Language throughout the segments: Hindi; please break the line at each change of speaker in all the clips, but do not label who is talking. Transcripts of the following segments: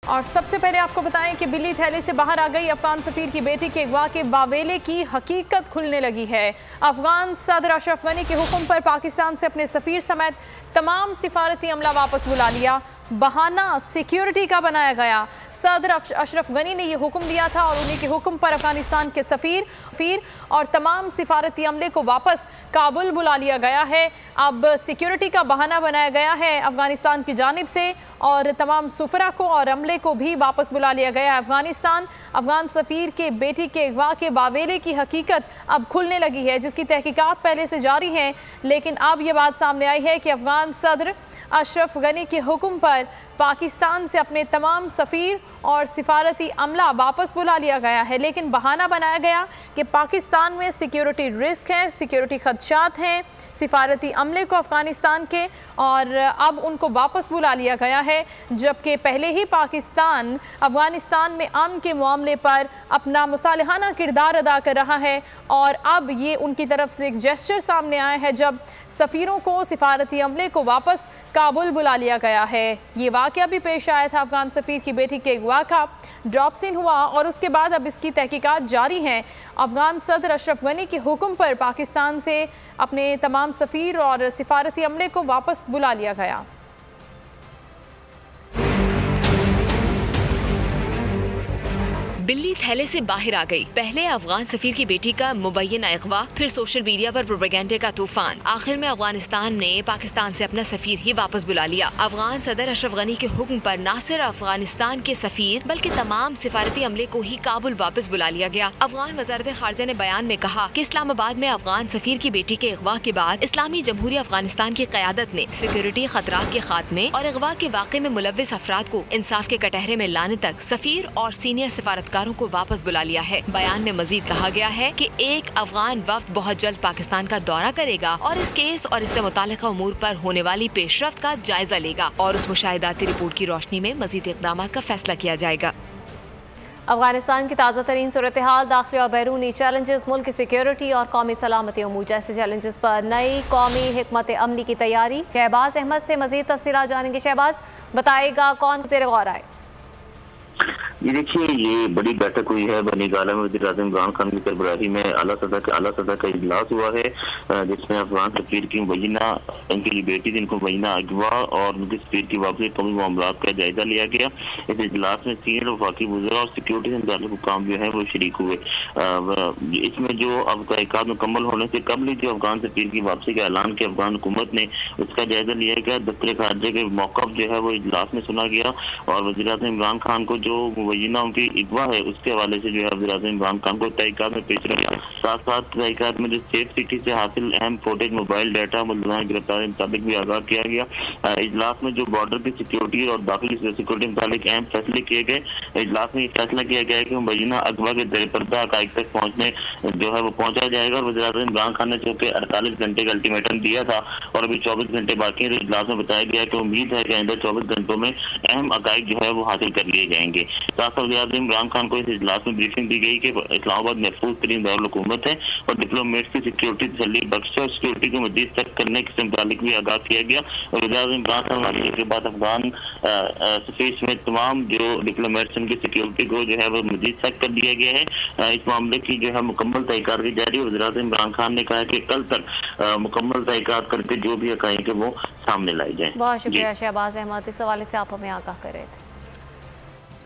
और सबसे पहले आपको बताएं कि बिल्ली थैले से बाहर आ गई अफगान सफीर की बेटी के अगवा के बावेले की हकीकत खुलने लगी है। अफगान सदर अशरफ गनी के हुक्म पर पाकिस्तान से अपने सफीर समेत तमाम सिफारती अमला वापस बुला लिया। बहाना सिक्योरिटी का बनाया गया। सदर अशरफ गनी ने यह हुक्म दिया था और उन्हीं के हुक्म पर अफगानिस्तान के सफीर और तमाम सिफारती अमले को वापस काबुल बुला लिया गया है। अब सिक्योरिटी का बहाना बनाया गया है अफगानिस्तान की जानिब से और तमाम सुफरा को और अमले को भी वापस बुला लिया गया है अफगानिस्तान। अफगान सफीर के बेटी के अगवा के बावेले की हकीकत अब खुलने लगी है, जिसकी तहकीकात पहले से जारी हैं, लेकिन अब यह बात सामने आई है कि अफगान सदर अशरफ गनी के हुक्म पर पाकिस्तान से अपने तमाम सफीर और सिफारती अमला वापस बुला लिया गया है। लेकिन बहाना बनाया गया कि पाकिस्तान में सिक्योरिटी रिस्क है, सिक्योरिटी खदशात हैं सिफारती अमले को अफगानिस्तान के, और अब उनको वापस बुला लिया गया है। जबकि पहले ही पाकिस्तान अफगानिस्तान में अमन के मामले पर अपना मुसालिहाना किरदार अदा कर रहा है और अब ये उनकी तरफ से एक जेस्चर सामने आया है जब सफीरों को सिफारती अमले को वापस काबुल बुला लिया गया है। ये वाक़या भी पेश आया था। अफगान सफीर की बेटी के अगवा का ड्रॉप सीन हुआ और उसके बाद अब इसकी तहकीकात जारी हैं। अफगान सदर अशरफ गनी के हुक्म पर पाकिस्तान से अपने तमाम सफीर और सिफारती अमले को वापस बुला लिया गया।
बिल्ली थैले से बाहर आ गई। पहले अफगान सफीर की बेटी का मुबैना अगवा, फिर सोशल मीडिया पर प्रोपेगेंडे का तूफान। आखिर में अफगानिस्तान ने पाकिस्तान से अपना सफीर ही वापस बुला लिया। अफगान सदर अशरफ गनी के हुक्म पर न सिर्फ अफगानिस्तान के सफीर बल्कि तमाम सिफारती अमले को ही काबुल वापस बुला लिया गया। अफगान वजारत खारजा ने बयान में कहा कि इस्लामाबाद में अफगान सफीर की बेटी के अगवा के बाद इस्लामी जमहूरिया अफगानिस्तान की क़यादत ने सिक्योरिटी खतरात के खात्मे और अगवा के वाक़े में मुलव्विस अफराद को इंसाफ के कटहरे में लाने तक सफीर और सीनियर सिफारतकारों को वापस बुला लिया है। बयान में मजीद कहा गया है कि एक अफगान वफ्द बहुत जल्द पाकिस्तान का दौरा करेगा और इस केस और इससे मुताल्लिका उमूर पर होने वाली पेशरफ्त का जायजा लेगा और उस मुशाहिदाती रिपोर्ट की रोशनी में मजीद इक़दाम का फैसला किया जाएगा।
अफगानिस्तान की ताज़ा तरीन सूरत हाल, दाखिली और बैरूनी चैलेंजेस, मुल्क की सिक्योरिटी और कौमी सलामती उमूर जैसे चैलेंजेस पर नई कौमी हिकमत अमली की तैयारी। शहबाज अहमद से मजीद तफसीलात जानेंगे। शहबाज, बताएगा कौन ज़ेर गौर आए?
ये देखिए, ये बड़ी बैठक हुई है बनी गाला में। वज़ीर आज़म इमरान खान की सरबराही में आला सतह का इजलास हुआ है, जिसमें अफगान सफीर की मुबैना, उनकी बेटी जिनको मुबैना अगवा और उनकी सफीर की वापसी कौमी मामलात का जायजा लिया गया। इस इजलास में सीनियर वफाकी वज़रा और सिक्योरिटी से मुताल्लिक़ हुक्काम जो है वो शरीक हुए। इसमें जो अब तहक़ीक़ात मुकम्मल होने से कबल जो अफगान सफीर की वापसी का ऐलान किया अफगान हुकूमत ने, उसका जायजा लिया गया। दफ्तर खारजा के मौक़िफ़ जो है वो इजलास में सुना गया और वज़ीर आज़म इमरान खान को जो मुबैना उनकी इगवा है उसके हवाले से जो है वज़ीर आज़म इमरान खान को तहक़ीक़ात में पेश रखा। साथ साथ तहक़ीक़ात में जो सेफ सिटी से हासिल अहम फुटेज, मोबाइल डाटा, मुलज़मान गिरफ्तारी के मुताबिक भी आगाह किया गया। इजलास में जो बॉर्डर की सिक्योरिटी और दाखिली सिक्योरिटी के मुताबिक अहम फैसले किए गए। इजलास में ये फैसला किया गया है कि मुबैना अगवा के दरपर्दा हक़ाइक़ तक पहुँचने जो है वो पहुँचा जाएगा। और वज़ीर आज़म इमरान खान ने चूँकि 48 घंटे का अल्टीमेटम दिया था और अभी 24 घंटे बाकी है, तो इजलास में बताया गया कि उम्मीद है कि आइंदा 24 घंटों में अहम हक़ाइक़ जो है वो हासिल कर लिए जाएंगे। साथ वज़ीर आज़म इमरान खान को इस इजलास में ब्रीफिंग दी गई कि इस्लामाबाद महफूज तरीन दारुल हुकूमत है और डिप्लोमेट्स की सिक्योरिटी तसल्ली बख्श और सिक्योरिटी को मज़ीद सख्त करने के मुतालिक भी आगाह किया गया। और वज़ीर आज़म इमरान खान के बाद अफगान सफीर में तमाम जो डिप्लोमेट्स उनकी सिक्योरिटी को जो है वो मज़ीद सख्त कर दिया गया है। इस मामले की जो है मुकम्मल तहक़ीक़ात की जा रही है। वज़ीर आज़म इमरान खान ने कहा कि कल तक मुकम्मल तहक़ीक़ात करके जो भी हक़ाइक़ है वो सामने लाई जाए।
बहुत शुक्रिया शहबाज अहमद, इस हवाले से आप हमें आगाह कर रहे थे।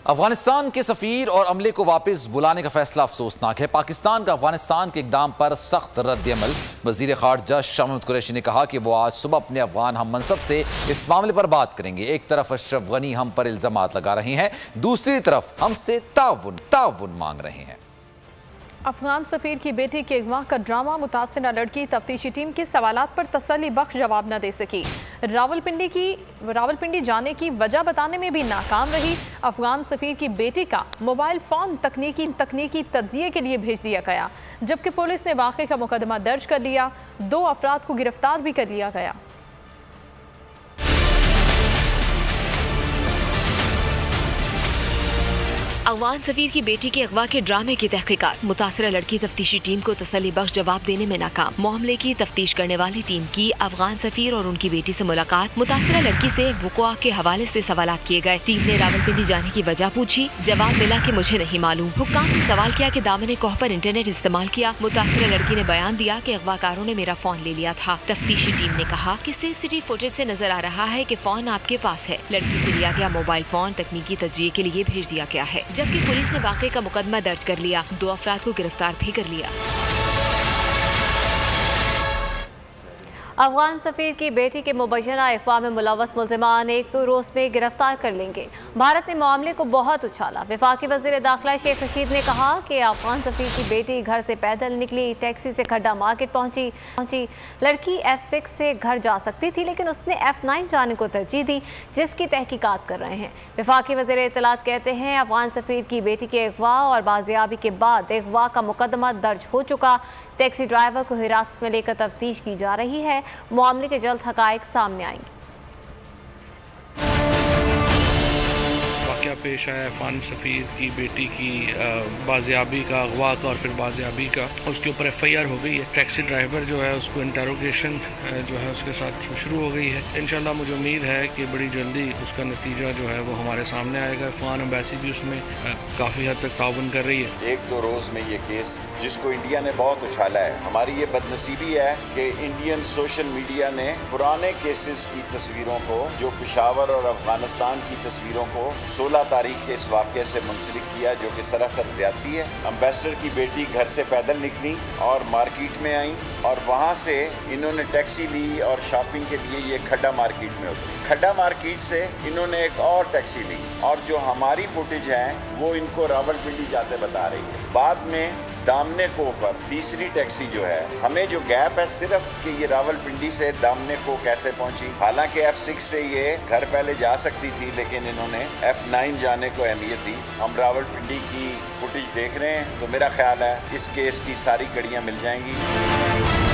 अफगानिस्तान के सफीर और अमले को वापस बुलाने का फैसला अफसोसनाक है। पाकिस्तान का अफगानिस्तान के इक़दाम पर सख्त रद्द-ए-अमल। वज़ीर ख़ारजा शाह महमूद कुरैशी ने कहा कि वो आज सुबह अपने अफगान हम मनसब से इस मामले पर बात करेंगे। एक तरफ अशरफ गनी हम पर इल्ज़ामात लगा रहे हैं, दूसरी तरफ हमसे ताउन मांग रहे हैं।
अफगान सफीर की बेटी के अगवा का ड्रामा, मुतासिरा लड़की तफ्तीशी टीम के सवालात पर तसल्ली बख्श जवाब न दे सकी। रावलपिंडी जाने की वजह बताने में भी नाकाम रही। अफगान सफीर की बेटी का मोबाइल फ़ोन तकनीकी तज्जिए के लिए भेज दिया गया, जबकि पुलिस ने वाक़े का मुकदमा दर्ज कर लिया। 2 अफराद को गिरफ्तार भी कर लिया गया।
अफगान सफीर की बेटी के अगवा के ड्रामे की तहकीकात। मुतासरा लड़की तफ्तीशी टीम को तसल्ली बख्श जवाब देने में नाकाम। मामले की तफ्तीश करने वाली टीम की अफगान सफीर और उनकी बेटी से मुलाकात। मुतासरा लड़की से वुक़आ के हवाले से सवालात किए गए। टीम ने रावलपिंडी जाने की वजह पूछी। जवाब मिला कि मुझे नहीं मालूम। हुक्काम ने सवाल किया कि दामने कोह पर इंटरनेट इस्तेमाल किया। मुतासरा लड़की ने बयान दिया कि अगवाकारों ने मेरा फोन ले लिया था। तफ्तीशी टीम ने कहा कि CCTV फुटेज से नजर आ रहा है कि फोन आपके पास है। लड़की से लिया गया मोबाइल फोन तकनीकी तजिए के लिए भेज दिया गया है, जबकि पुलिस ने वाक़े का मुकदमा दर्ज कर लिया। 2 अफराद को गिरफ्तार भी कर लिया।
अफगान सफीर की बेटी के मुबैना अगवा में मुलव्वस मुल्ज़िमान 1-2 रोज़ में गिरफ्तार कर लेंगे। भारत ने मामले को बहुत उछाला। वफाकी वज़ीर दाखिला शेख रशीद ने कहा कि अफगान सफीर की बेटी घर से पैदल निकली, टैक्सी से खड्डा मार्केट पहुंची। लड़की F6 से घर जा सकती थी, लेकिन उसने F9 जाने को तरजीह दी, जिसकी तहकीकात कर रहे हैं। वफाकी वज़ीर इत्तलात कहते हैं अफगान सफीर की बेटी के अगवा और बाजियाबी के बाद अगवा का मुकदमा दर्ज हो चुका। टैक्सी ड्राइवर को हिरासत में लेकर तफ्तीश की जा रही है। मामले के जल्द हकायक सामने आएंगे।
वाक़या पेश आया अफगान सफ़ीर की बेटी की बाजियाबी का, अगवा का और फिर बाजियाबी का। उसके ऊपर FIR हो गई है। टैक्सी ड्राइवर जो है उसको इंटरोगेशन जो है उसके साथ शुरू हो गई है। इंशाल्लाह मुझे उम्मीद है कि बड़ी जल्दी उसका नतीजा जो है वो हमारे सामने आएगा। अफगान एम्बेसी भी उसमें काफ़ी हद तक ताउन कर रही है।
1-2 रोज़ में ये केस जिसको इंडिया ने बहुत उछाला है, हमारी ये बदनसीबी है कि इंडियन सोशल मीडिया ने पुराने केसेस की तस्वीरों को, जो पेशावर और अफगानिस्तान की तस्वीरों को 16 तारीख के इस वाक़े से मुंसलिक किया, जो कि सरासर ज़्यादती है। एम्बेसडर की बेटी घर से पैदल निकली और मार्केट में आई और वहाँ से इन्होंने टैक्सी ली और शॉपिंग के लिए ये खड्डा मार्केट में उतरी। खड्डा मार्केट से इन्होंने एक और टैक्सी ली और जो हमारी फुटेज है वो इनको रावलपिंडी जाते बता रही है। बाद में दामने को पर तीसरी टैक्सी जो है, हमें जो गैप है सिर्फ कि ये रावलपिंडी से दामने को कैसे पहुंची। हालांकि F6 से ये घर पहले जा सकती थी, लेकिन इन्होंने F9 जाने को अहमियत दी। हम रावलपिंडी की फुटेज देख रहे हैं, तो मेरा ख्याल है इस केस की सारी कड़ियाँ मिल जाएंगी।